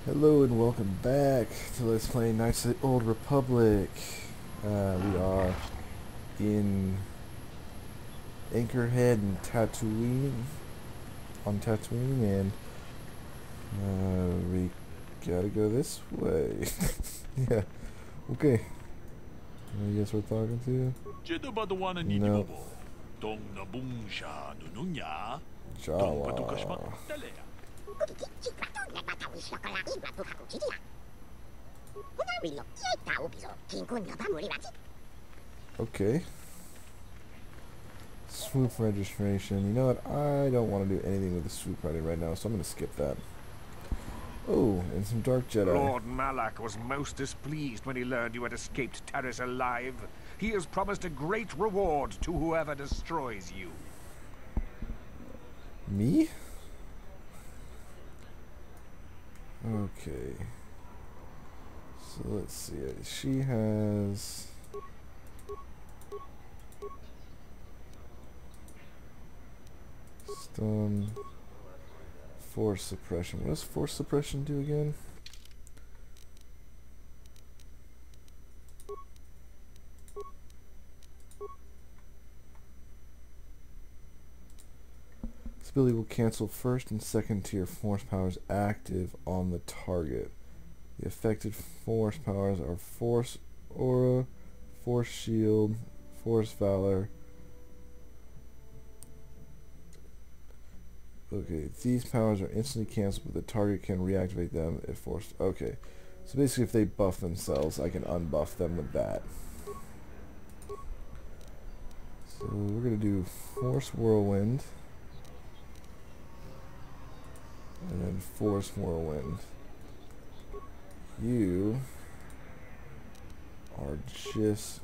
Hello and welcome back to Let's Play Knights of the Old Republic. We are in Anchorhead and Tatooine, and we gotta go this way. Yeah, okay. I guess we're talking to you? No. Jawa. Okay. Swoop registration. You know what? I don't want to do anything with the swoop riding right now, so I'm going to skip that. Oh, and some Dark Jedi. Lord Malak was most displeased when he learned you had escaped Taris alive. He has promised a great reward to whoever destroys you. Me? Okay. So let's see. She has... stun... force suppression. What does force suppression do again? This ability will cancel first and second tier force powers active on the target. The affected force powers are Force Aura, Force Shield, Force Valor. Okay, these powers are instantly canceled, but the target can reactivate them if forced. Okay, so basically if they buff themselves, I can unbuff them with that. So we're going to do Force Whirlwind. And then Force Whirlwind. You are just...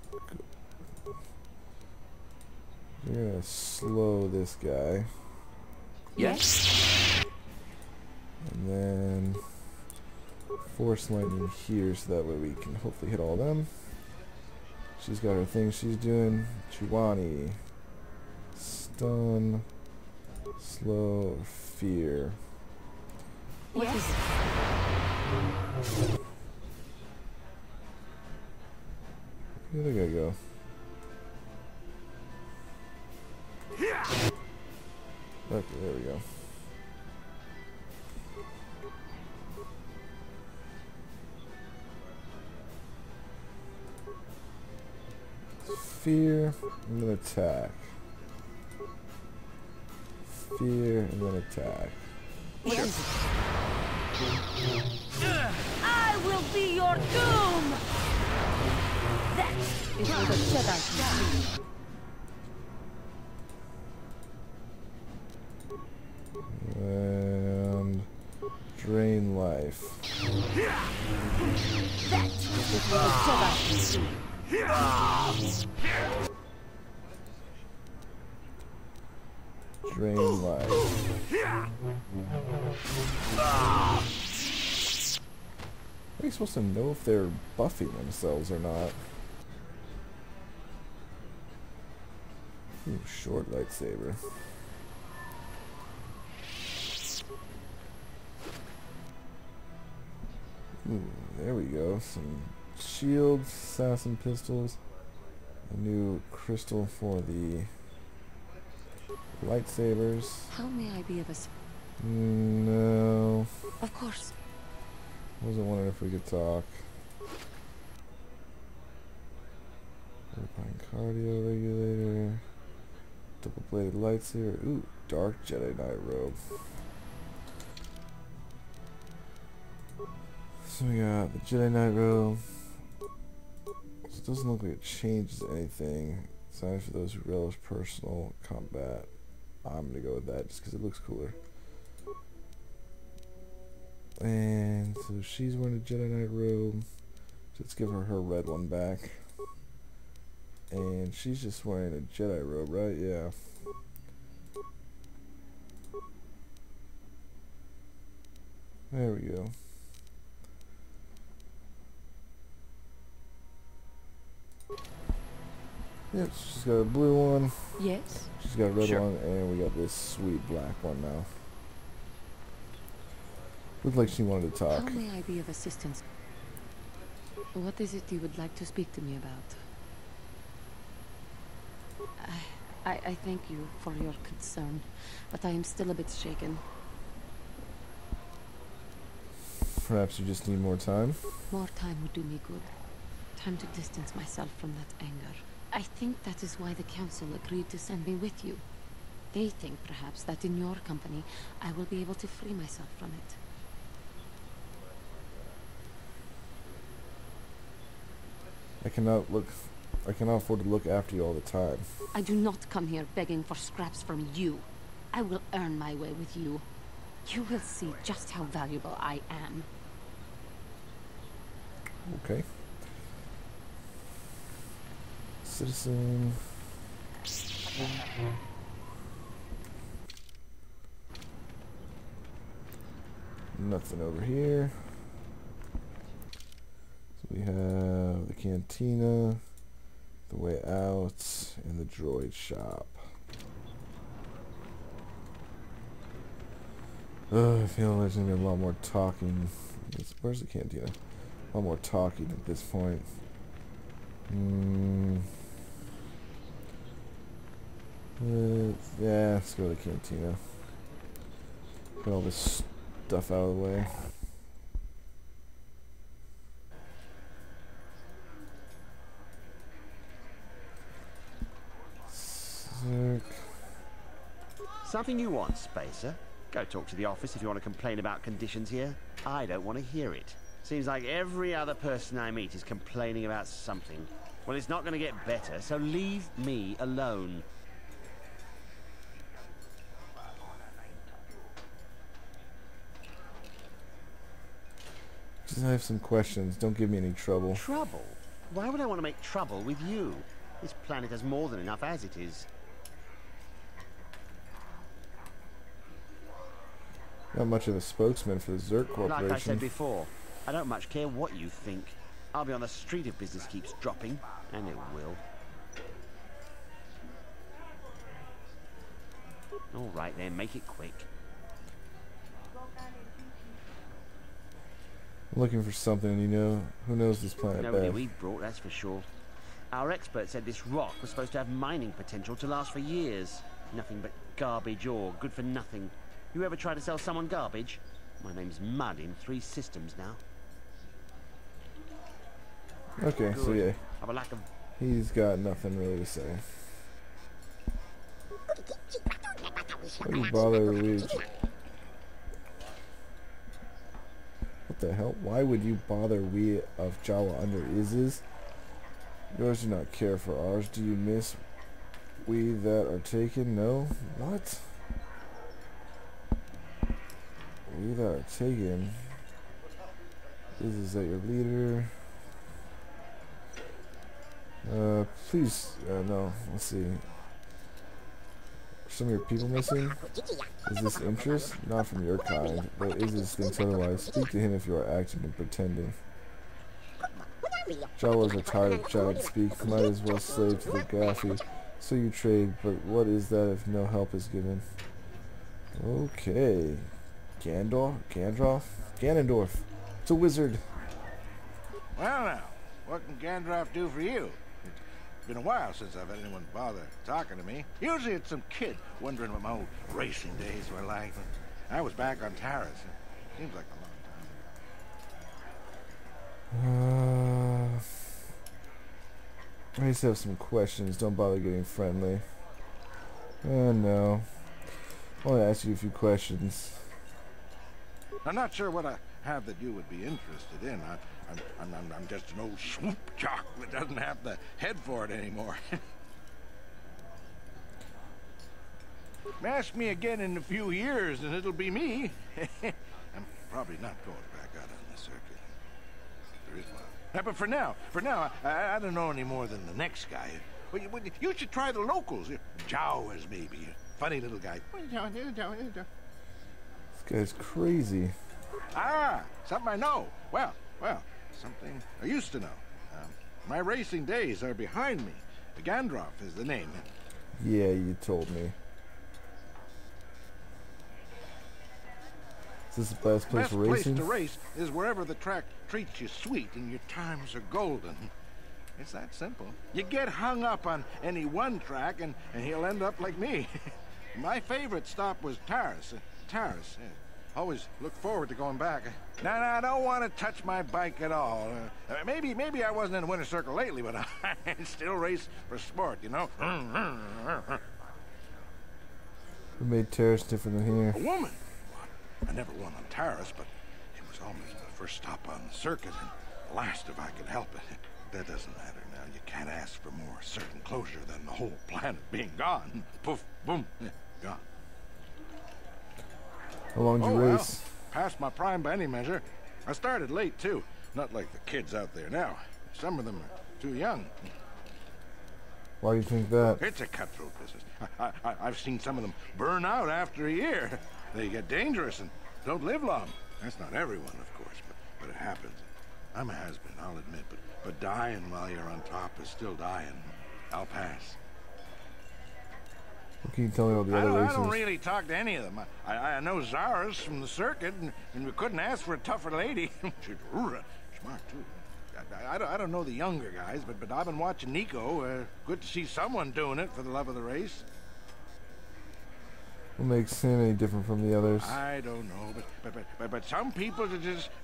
you're going to slow this guy. Yes. And then Force Lightning here so that way we can hopefully hit all of them. She's got her thing she's doing. Chiwani. Stun. Slow. Fear. Yes. Where'd the guy go? Okay, there we go. Fear, and then attack. Fear, and then attack. Yes. I will be your doom! That is what the Jedi can see. And drain life. That is what the Jedi can see. Drain life. Are you supposed to know if they're buffing themselves or not? Ooh, short lightsaber. Ooh, there we go. Some shields, assassin pistols, a new crystal for the lightsabers. How may I be of a No. Of course. Wasn't wondering if we could talk. Alpine cardio regulator. Double bladed lightsaber. Ooh, dark Jedi Knight robe. So we got the Jedi Knight robe. So it doesn't look like it changes anything. Designed for those who relish personal combat. I'm gonna go with that just because it looks cooler. And so she's wearing a Jedi Knight robe. So let's give her her red one back. And she's just wearing a Jedi robe, right? Yeah. There we go. Yep, she's got a blue one. Yes. She's got a red Sure. one, and we got this sweet black one now. Looked like she wanted to talk. How may I be of assistance? What is it you would like to speak to me about? I thank you for your concern, but I am still a bit shaken. Perhaps you just need more time? More time would do me good. Time to distance myself from that anger. I think that is why the council agreed to send me with you. They think, perhaps, that in your company, I will be able to free myself from it. I cannot afford to look after you all the time. I do not come here begging for scraps from you. I will earn my way with you. You will see just how valuable I am. Okay. Citizen. Nothing over here. So we have the cantina, the way out, and the droid shop. I feel there's gonna be a lot more talking. Where's the cantina? A lot more talking at this point. Yeah, let's go to the cantina. Get all this stuff out of the way. Something you want, Spacer? Go talk to the office if you want to complain about conditions here. I don't want to hear it. Seems like every other person I meet is complaining about something. Well, it's not going to get better, so leave me alone. Just have some questions. Don't give me any trouble. Trouble? Why would I want to make trouble with you? This planet has more than enough as it is. Not much of a spokesman for the Zerk Corporation. Like I said before, I don't much care what you think. I'll be on the street if business keeps dropping, and it will. All right then, make it quick. I'm looking for something, you know. Who knows this planet Nobody best? we've brought, that's for sure. Our expert said this rock was supposed to have mining potential to last for years. Nothing but garbage ore, good for nothing. You ever try to sell someone garbage? My name's Mud in 3 systems now. Okay, so yeah. Have a lack of... He's got nothing really to say. Why do you bother reading? What the hell? Why would you bother we of Jawa under Isis? Yours do not care for ours. Do you miss we that are taken? No? What? We that are taken? Is that your leader? Please, no, let's see. Some of your people missing? Is this interest? Not from your kind, but Isis thinks otherwise. Speak to him if you are acting and pretending. Jawas are tired of giant speak, might as well slave to the Gaffy. So you trade, but what is that if no help is given? Okay. Ganondorf? It's a wizard. Well now, what can Gandalf do for you? It's been a while since I've had anyone bother talking to me. Usually it's some kid wondering what my old racing days were like. I was back on Taris. Seems like a long time. I just have some questions. Don't bother getting friendly. No. I want to ask you a few questions. I'm not sure what I have that you would be interested in. I'm just an old swoop jock that doesn't have the head for it anymore. Ask me again in a few years and it'll be me. I'm probably not going back out on the circuit. There is one. But for now, I don't know any more than the next guy. Well, you should try the locals. Jawas, maybe. Funny little guy. This guy's crazy. Ah, something I know. Well, something I used to know. My racing days are behind me. Gandalf is the name. Yeah, you told me. Is this the best place Best for place racing? to race is wherever the track treats you sweet and your times are golden. It's that simple. You get hung up on any one track and he'll end up like me. My favorite stop was Taris. Taris. Always look forward to going back. Now, I don't want to touch my bike at all. Maybe I wasn't in the winner's circle lately, but I still race for sport, you know? What made Terrace different than here? A woman. I never won on Taris, but it was always my first stop on the circuit and the last if I could help it. That doesn't matter now. You can't ask for more certain closure than the whole planet being gone. Poof, boom, gone. How long did you race? Well, past my prime by any measure. I started late, too. Not like the kids out there now. Some of them are too young. Why do you think that? It's a cutthroat business. I've seen some of them burn out after a year. They get dangerous and don't live long. That's not everyone, of course, but it happens. I'm a has-been, I'll admit, but dying while you're on top is still dying. I'll pass. What can you tell me about the other I racers? don't really talk to any of them. I know Zara's from the circuit, and we couldn't ask for a tougher lady. She's smart, too. I don't know the younger guys, but I've been watching Nico. Good to see someone doing it for the love of the race. What makes him any different from the others? I don't know, but some people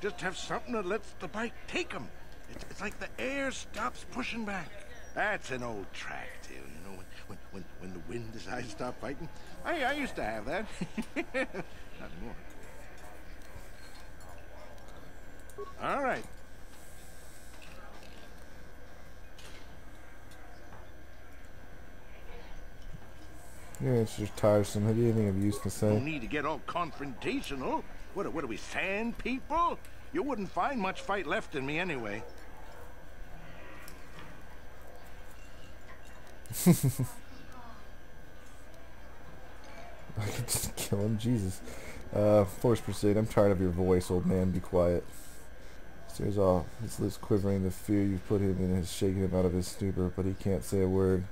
just have something that lets the bike take them. It's like the air stops pushing back. That's an old track tale, you know, when the wind decides to stop fighting. I used to have that. Not anymore. All right. Yeah, it's just tiresome. Have you anything of use to No say? need to get all confrontational. What are we, sand people? You wouldn't find much fight left in me anyway. I could just kill him. Jesus. Force proceed. I'm tired of your voice, old man. Be quiet. Stares off, his lips quivering. The fear you've put him in has shaken him out of his stupor, but he can't say a word.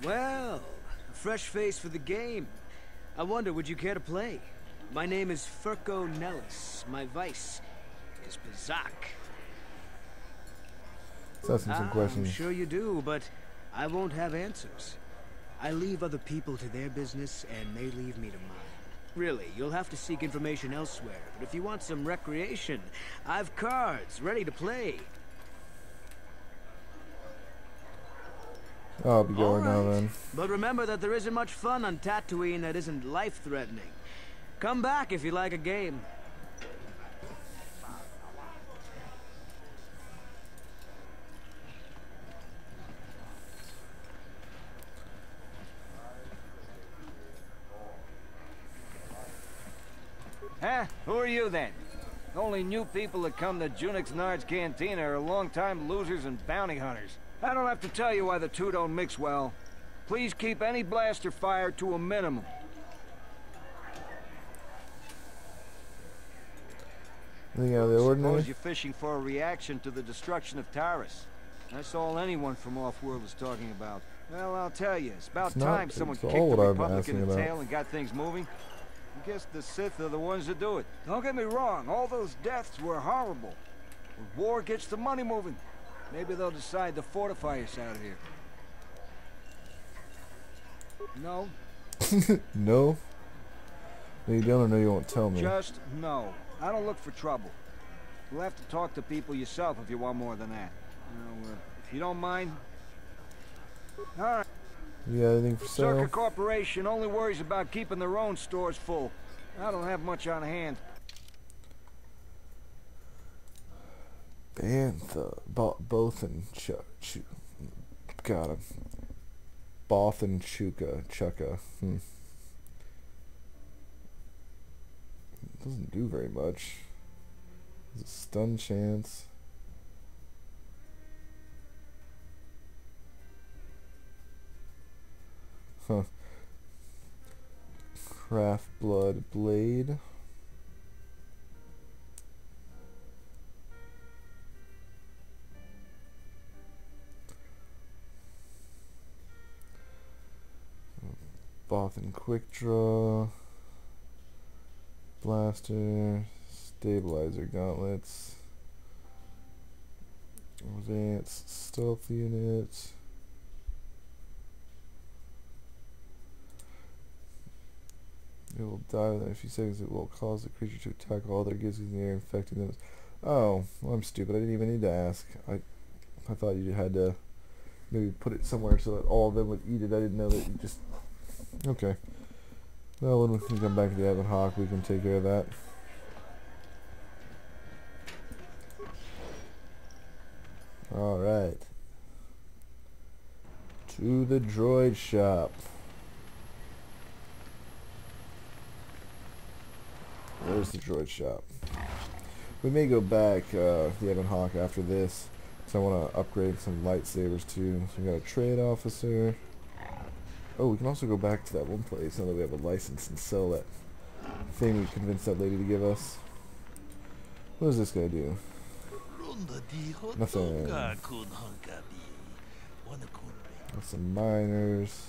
Well, a fresh face for the game. I wonder, would you care to play? My name is Furco Nellis. My vice is Bazak. Let's ask him some questions. I'm sure you do, but I won't have answers. I leave other people to their business, and they leave me to mine. Really, you'll have to seek information elsewhere, but if you want some recreation, I've cards ready to play. I'll be going now then. But remember that there isn't much fun on Tatooine that isn't life-threatening. Come back if you like a game. Huh? Who are you then? The only new people that come to Junix Nard's Cantina are long-time losers and bounty hunters. I don't have to tell you why the two don't mix well. Please keep any blaster fire to a minimum. Anything out of the ordinary? Suppose you're fishing for a reaction to the destruction of Taris. That's all anyone from off-world is talking about. Well, I'll tell you, it's about time someone kicked the Republic in the tail and got things moving. I guess the Sith are the ones that do it. Don't get me wrong, all those deaths were horrible. When war gets the money moving, maybe they'll decide to fortify us out here. No? No? No, you don't, or no, you won't tell me. Just no. I don't look for trouble. You'll have to talk to people yourself if you want more than that. Now, if you don't mind. All right. You got anything for sale? Circa Corporation only worries about keeping their own stores full. I don't have much on hand. Bantha, both and got him. Both and Chukka. Doesn't do very much. There's a stun chance. Huh. Craft Blood Blade. Bothan quick draw. Blaster. Stabilizer gauntlets. Advanced stealth unit. It will die within a few seconds. It will cause the creature to attack all their gizmos in the air, infecting them. Oh, well, I'm stupid. I didn't even need to ask. I thought you had to maybe put it somewhere so that all of them would eat it. I didn't know that you just... Okay. Well, when we come back to the Ebon Hawk, we can take care of that. Alright. To the droid shop. Where's the droid shop? We may go back the Ebon Hawk after this. So I want to upgrade some lightsabers too. So we got a trade officer. Oh, we can also go back to that one place now that we have a license and sell that thing we convinced that lady to give us. What does this guy do? Nothing. Got some miners.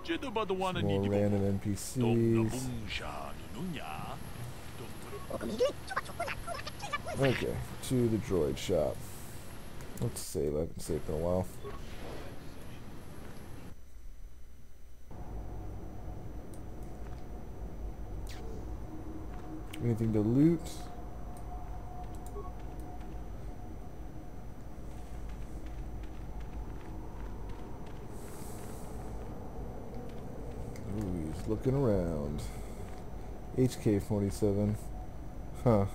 Some more random NPCs. Okay, to the droid shop. Let's save. I haven't saved in a while. Anything to loot? Ooh, he's looking around. HK-47. Huh.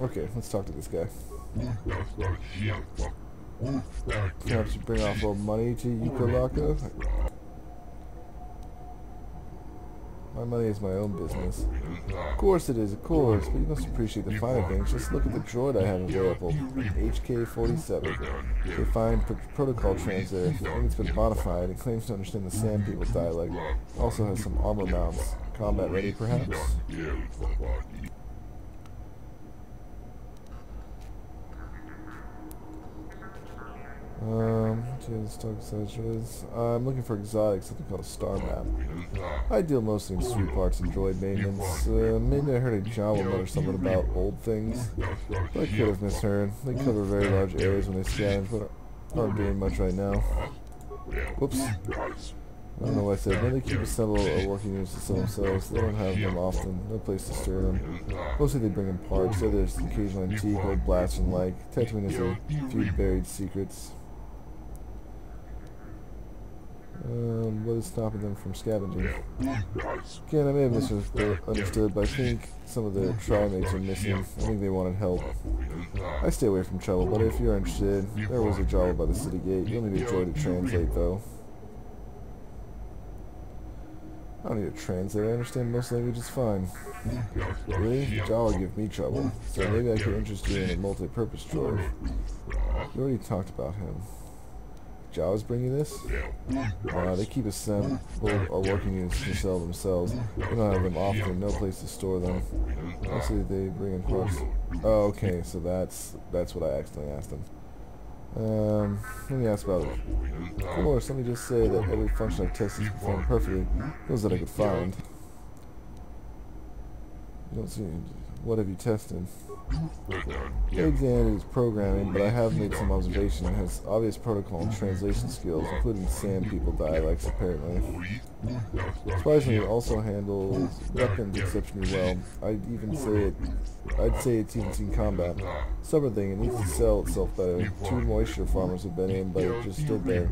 Okay, let's talk to this guy. Perhaps you bring off a little money to Yukalaka? My money is my own business. Of course it is, of course, but you must appreciate the finer things. Just look at the droid I have available. HK-47. A fine protocol translator. I think it's been modified and claims to understand the Sand People dialect. Also has some armor mounts. Combat ready, perhaps? I'm looking for exotics, something called a star map. I deal mostly in sweet parts and droid maintenance. Maybe I heard a Jawa mutter something about old things, but I could have misheard. They cover very large areas when they scan, but aren't doing much right now. Whoops. I don't know what I said. No, they keep assembled or working units to sell themselves. They don't have them often. No place to store them. Mostly they bring in parts. So there's occasional antique, old blaster and like. Tatooine has a few buried secrets. What is stopping them from scavenging? Again, I may have misunderstood, but I think some of the trimates are missing. I think they wanted help. I stay away from trouble, but if you're interested, there was a Jawa by the city gate. You'll need a droid to translate, though. I don't need a translator. I understand most languages fine. Really? Jawa give me trouble. So maybe I could interest you in a multi-purpose droid. You already talked about him. Jawas bring you this? They keep assembled or working units to sell themselves. They don't have them often, no place to store them. Mostly they bring in parts. Oh, okay, so that's what I accidentally asked them. Let me ask about it. Of course, let me just say that every function I've tested is performed perfectly. Those that I could find. You don't see. What have you tested? Alexander is programming, but I have made some observation. It has obvious protocol and translation skills, including Sand People dialects, apparently. Surprisingly, it also handles weapons exceptionally well. I'd say it's even seen combat. Stubborn thing, it needs to sell itself better. 2 moisture farmers have been in, but it just stood there.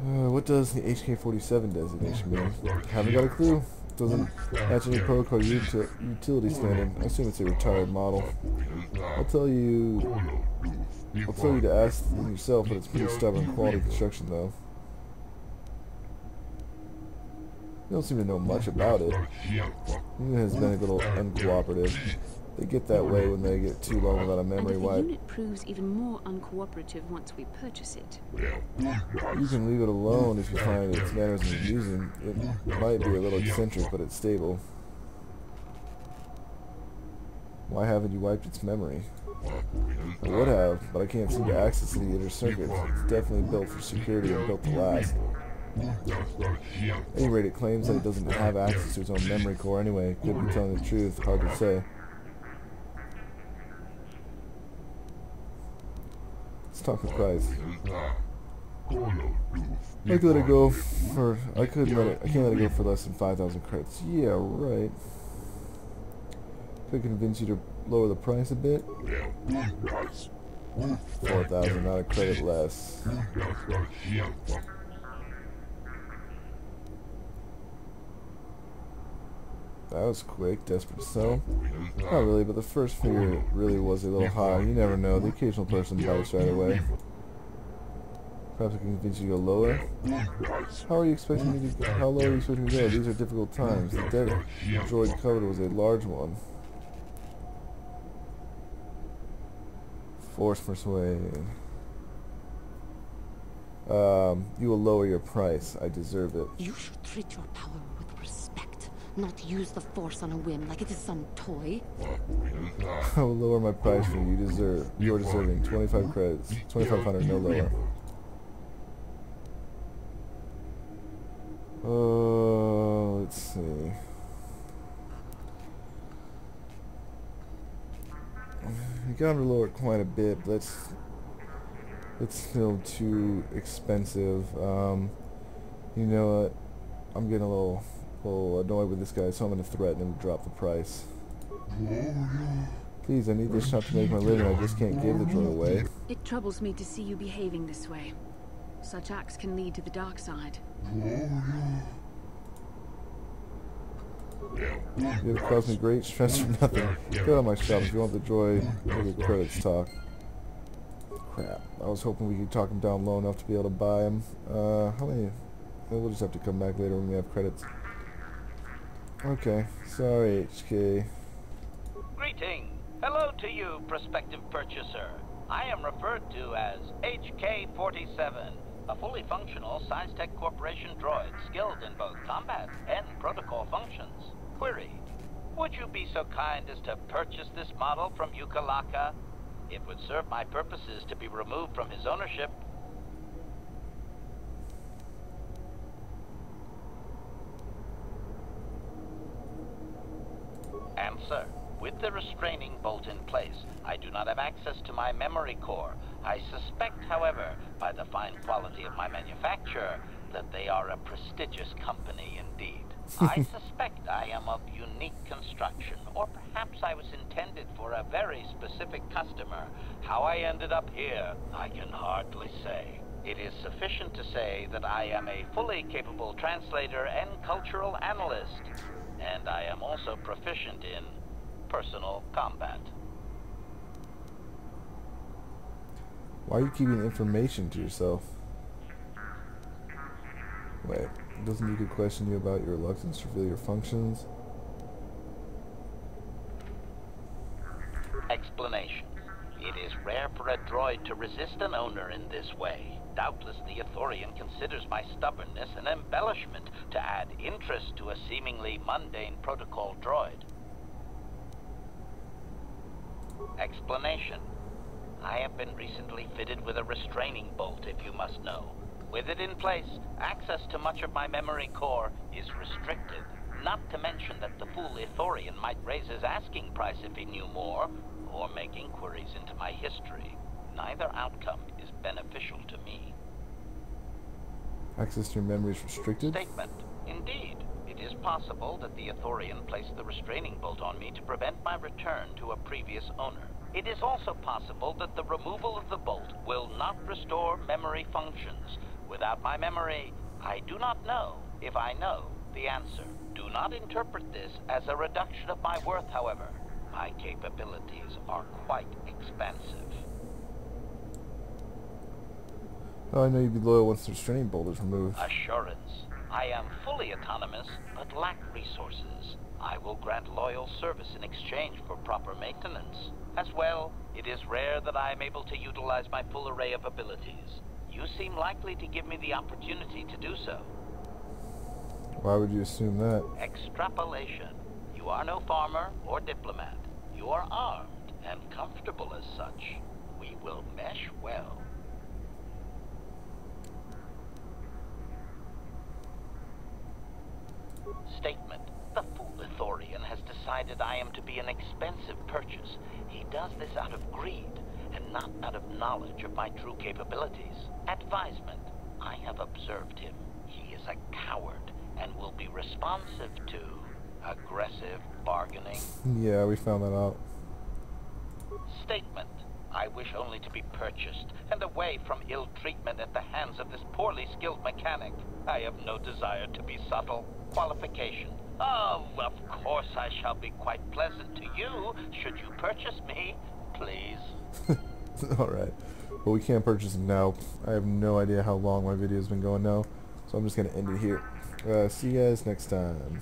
What does the HK-47 designation mean? Haven't got a clue. Doesn't match any protocol utility standard. I assume it's a retired model. I'll tell you to ask them yourself, but it's pretty stubborn quality construction though. You don't seem to know much about it. It has been a little uncooperative. They get that way when they get too long without a memory wipe. And if the unit proves even more uncooperative once we purchase it. You can leave it alone if you find its mannerisms amusing. It might be a little eccentric, but it's stable. Why haven't you wiped its memory? I would have, but I can't seem to access any inner circuits. It's definitely built for security and built to last. At any rate, it claims that it doesn't have access to its own memory core anyway. Could be telling the truth, hard to say. Let's talk the price. I could let it go for. I can't let it go for less than 5,000 credits. Yeah, right. Could convince you to lower the price a bit. 4,000, not a credit less. That was quick. Desperate to sell? Not really, but the first figure really was a little high. You never know. The occasional person bites right away. Perhaps I can convince you to go lower. How low are you expecting me to go? These are difficult times. The debt droid covered was a large one. Force persuade. You will lower your price. I deserve it. You should treat your power with respect, not use the Force on a whim like it is some toy. I will lower my price for you. You're deserving 25 credits. 2,500, no lower. Let's see. You got to lower it quite a bit, but it's still too expensive. You know what? I'm getting a little annoyed with this guy, so I'm going to threaten him to drop the price. Please, I need this shop to make my living. I just can't give the droid away. It troubles me to see you behaving this way. Such acts can lead to the dark side. It caused me great stress for nothing. Get out of my shop if you want the droid. Look at credits talk. Crap. I was hoping we could talk him down low enough to be able to buy him. How many? We'll just have to come back later when we have credits. Okay. Sorry, HK. Greeting. Hello to you, prospective purchaser. I am referred to as HK-47. A fully functional SciTech Corporation droid skilled in both combat and protocol functions. Query: would you be so kind as to purchase this model from Yukalaka? It would serve my purposes to be removed from his ownership. Answer: with the restraining bolt in place, I do not have access to my memory core. I suspect, however, by the fine quality of my manufacture, that they are a prestigious company indeed. I suspect I am of unique construction, or perhaps I was intended for a very specific customer. How I ended up here, I can hardly say. It is sufficient to say that I am a fully capable translator and cultural analyst, and I am also proficient in personal combat. Why are you keeping information to yourself? Wait, doesn't he question you about your reluctance to reveal your functions? Explanation. It is rare for a droid to resist an owner in this way. Doubtless the Ithorian considers my stubbornness an embellishment to add interest to a seemingly mundane protocol droid. Explanation. I have been recently fitted with a restraining bolt, if you must know. With it in place, access to much of my memory core is restricted. Not to mention that the fool Ithorian might raise his asking price if he knew more, or make inquiries into my history. Neither outcome is beneficial to me. Access to your memory is restricted? Statement. Indeed. It is possible that the Ithorian placed the restraining bolt on me to prevent my return to a previous owner. It is also possible that the removal of the bolt will not restore memory functions. Without my memory, I do not know if I know the answer. Do not interpret this as a reduction of my worth, however. My capabilities are quite expansive. Oh, I know you'd be loyal once the restraining bolt is removed. Assurance. I am fully autonomous, but lack resources. I will grant loyal service in exchange for proper maintenance. As well, it is rare that I am able to utilize my full array of abilities. You seem likely to give me the opportunity to do so. Why would you assume that? Extrapolation. You are no farmer or diplomat. You are armed and comfortable as such. We will mesh well. Statement. The fool Ithorian has decided I am to be an expensive purchase. He does this out of greed, and not out of knowledge of my true capabilities. Advisement. I have observed him. He is a coward, and will be responsive to aggressive bargaining. Yeah, we found that out. Statement. I wish only to be purchased, and away from ill treatment at the hands of this poorly skilled mechanic. I have no desire to be subtle. Qualification. Oh, of course I shall be quite pleasant to you, should you purchase me, please. Alright. But we can't purchase them now. I have no idea how long my video's been going now, so I'm just going to end it here. See you guys next time.